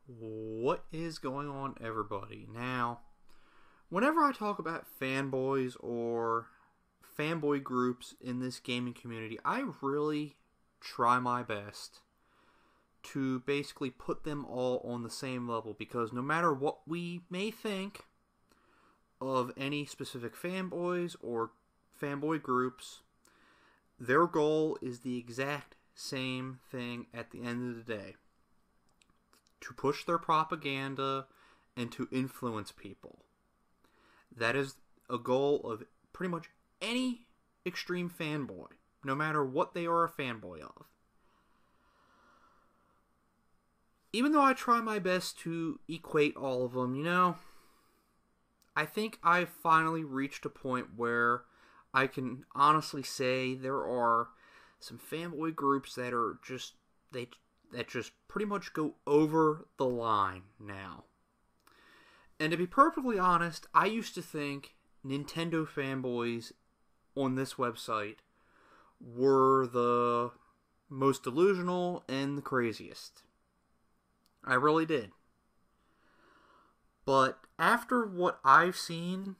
What is going on, everybody? Now, whenever I talk about fanboys or fanboy groups in this gaming community, I really try my best to basically put them all on the same level, because no matter what we may think of any specific fanboys or fanboy groups, their goal is the exact same thing at the end of the day: to push their propaganda and to influence people. That is a goal of pretty much any extreme fanboy, no matter what they are a fanboy of. Even though I try my best to equate all of them, I think I've finally reached a point where I can honestly say there are some fanboy groups that are that just pretty much go over the line now. And to be perfectly honest, I used to think Nintendo fanboys on this website were the most delusional and the craziest. I really did. But after what I've seen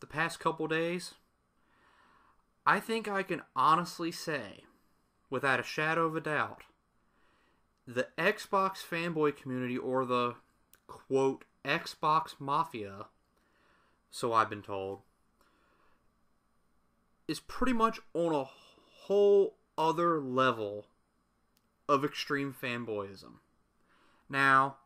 the past couple days, I think I can honestly say, without a shadow of a doubt, the Xbox fanboy community, or the, quote, Xbox Mafia, so I've been told, is pretty much on a whole other level of extreme fanboyism. Now,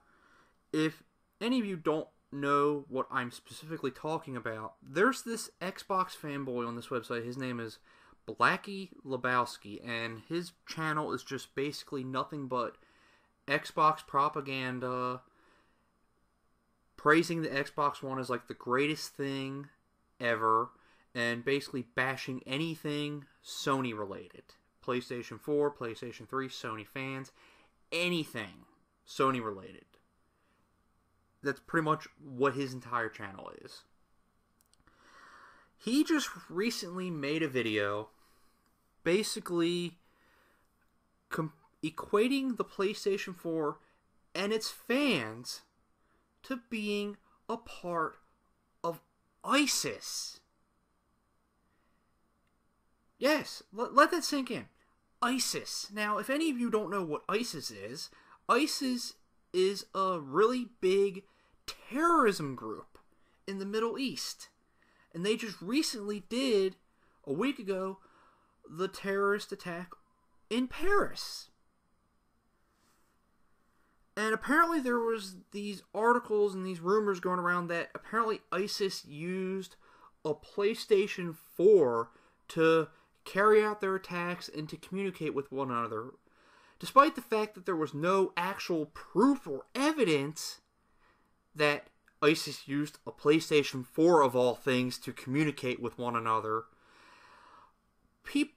if any of you don't know what I'm specifically talking about, there's this Xbox fanboy on this website. His name is Blackie Lebowski, and his channel is just basically nothing but Xbox propaganda, praising the Xbox One as like the greatest thing ever, and basically bashing anything Sony related. PlayStation 4, PlayStation 3, Sony fans, anything Sony related. That's pretty much what his entire channel is. He just recently made a video basically equating the PlayStation 4 and its fans to being a part of ISIS. Yes, let that sink in. ISIS. Now, if any of you don't know what ISIS is a really big terrorism group in the Middle East. And they just recently did, a week ago, the terrorist attack in Paris. And apparently there was these articles and these rumors going around that apparently ISIS used a PlayStation 4 to carry out their attacks and to communicate with one another, despite the fact that there was no actual proof or evidence that ISIS used a PlayStation 4 of all things to communicate with one another.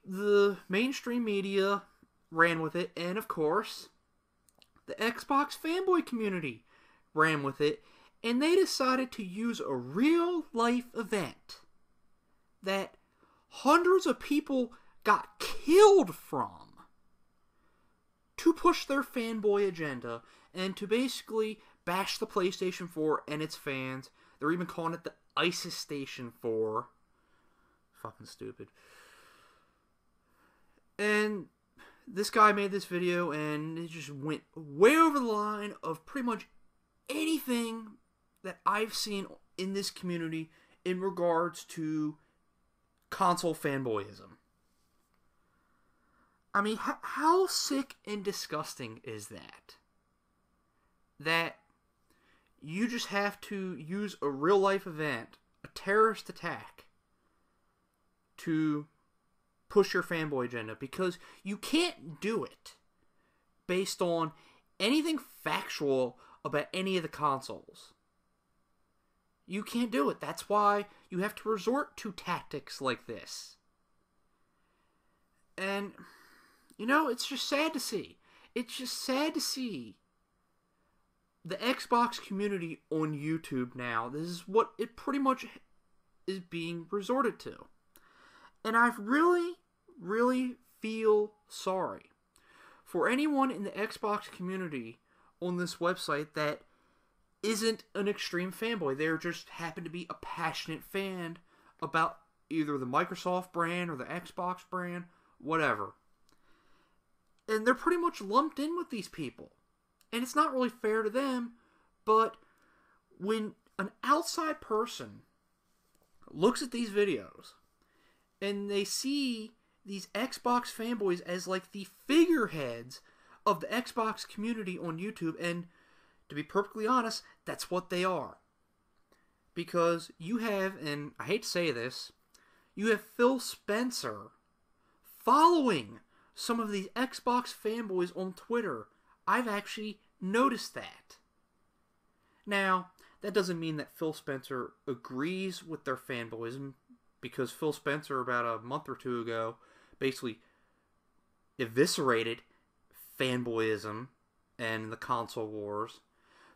The mainstream media ran with it, and of course, the Xbox fanboy community ran with it, and they decided to use a real-life event that hundreds of people got killed from to push their fanboy agenda and to basically bash the PlayStation 4 and its fans. They're even calling it the ISIS Station 4. Fucking stupid. And this guy made this video, and it just went way over the line of pretty much anything that I've seen in this community in regards to console fanboyism. I mean, how sick and disgusting is that? That you just have to use a real-life event, a terrorist attack, to push your fanboy agenda, because you can't do it based on anything factual about any of the consoles. You can't do it. That's why you have to resort to tactics like this. And, it's just sad to see. It's just sad to see the Xbox community on YouTube now. This is what it pretty much is being resorted to. And I really, really feel sorry for anyone in the Xbox community on this website that isn't an extreme fanboy. They just happen to be a passionate fan about either the Microsoft brand or the Xbox brand, whatever. And they're pretty much lumped in with these people. And it's not really fair to them, but when an outside person looks at these videos and they see these Xbox fanboys as like the figureheads of the Xbox community on YouTube, and to be perfectly honest, that's what they are. Because you have, and I hate to say this, you have Phil Spencer following some of these Xbox fanboys on Twitter. I've actually noticed that. Now, that doesn't mean that Phil Spencer agrees with their fanboyism, because Phil Spencer, about a month or two ago, basically eviscerated fanboyism and the console wars.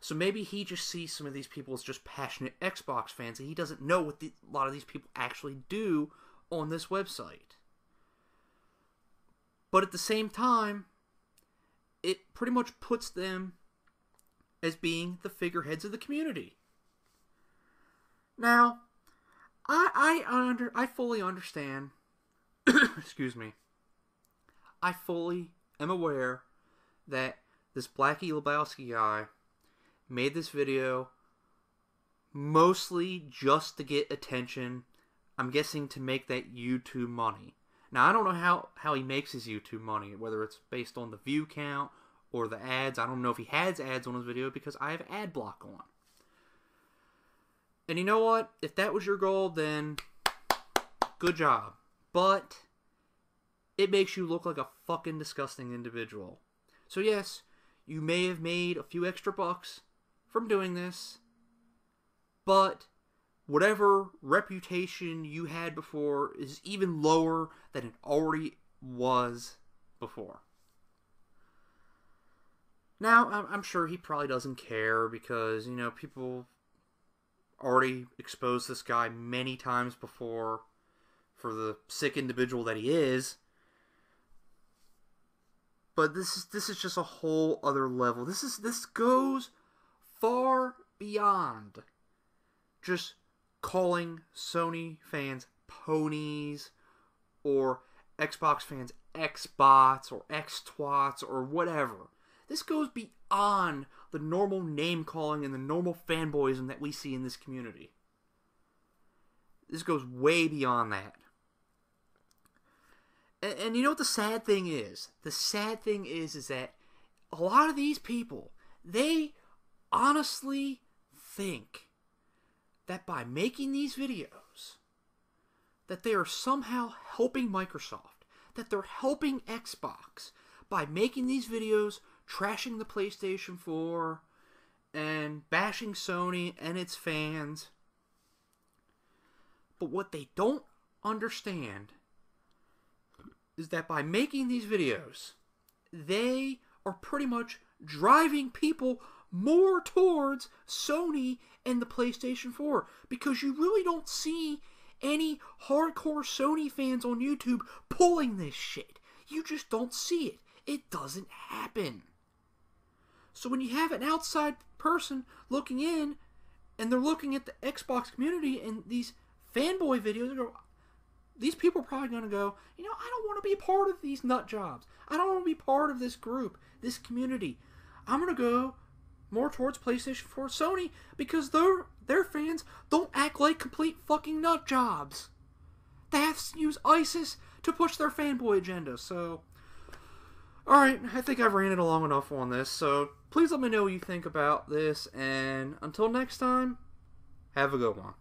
So maybe he just sees some of these people as just passionate Xbox fans, and he doesn't know what a lot of these people actually do on this website. But at the same time, it pretty much puts them as being the figureheads of the community. Now, I fully understand. Excuse me. I fully am aware that this Blackie Lebowski guy made this video mostly just to get attention. I'm guessing to make that YouTube money. Now, I don't know how he makes his YouTube money, whether it's based on the view count or the ads. I don't know if he has ads on his video because I have ad block on. And you know what? If that was your goal, then good job. But it makes you look like a fucking disgusting individual. So yes, you may have made a few extra bucks from doing this, but whatever reputation you had before is even lower than it already was before. Now, I'm sure he probably doesn't care because, you know, people already exposed this guy many times before for the sick individual that he is. But this is just a whole other level. This goes far beyond just calling Sony fans ponies or Xbox fans Xbots or X-twats or whatever. This goes beyond the normal name-calling and the normal fanboyism that we see in this community. This goes way beyond that. And you know what the sad thing is? The sad thing is that a lot of these people, they honestly think that by making these videos, that they are somehow helping Microsoft, that they're helping Xbox by making these videos, trashing the PlayStation 4, and bashing Sony and its fans. But what they don't understand is that by making these videos, they are pretty much driving people more towards Sony and the PlayStation 4. Because you really don't see any hardcore Sony fans on YouTube pulling this shit. You just don't see it. It doesn't happen. So when you have an outside person looking in, and they're looking at the Xbox community and these fanboy videos, they go, these people are probably going to go, you know, I don't want to be a part of these nut jobs. I don't want to be part of this group, this community. I'm going to go more towards PlayStation 4, Sony, because their fans don't act like complete fucking nut jobs. They have to use ISIS to push their fanboy agenda. So, alright, I think I've ranted long enough on this. So, please let me know what you think about this. And until next time, have a good one.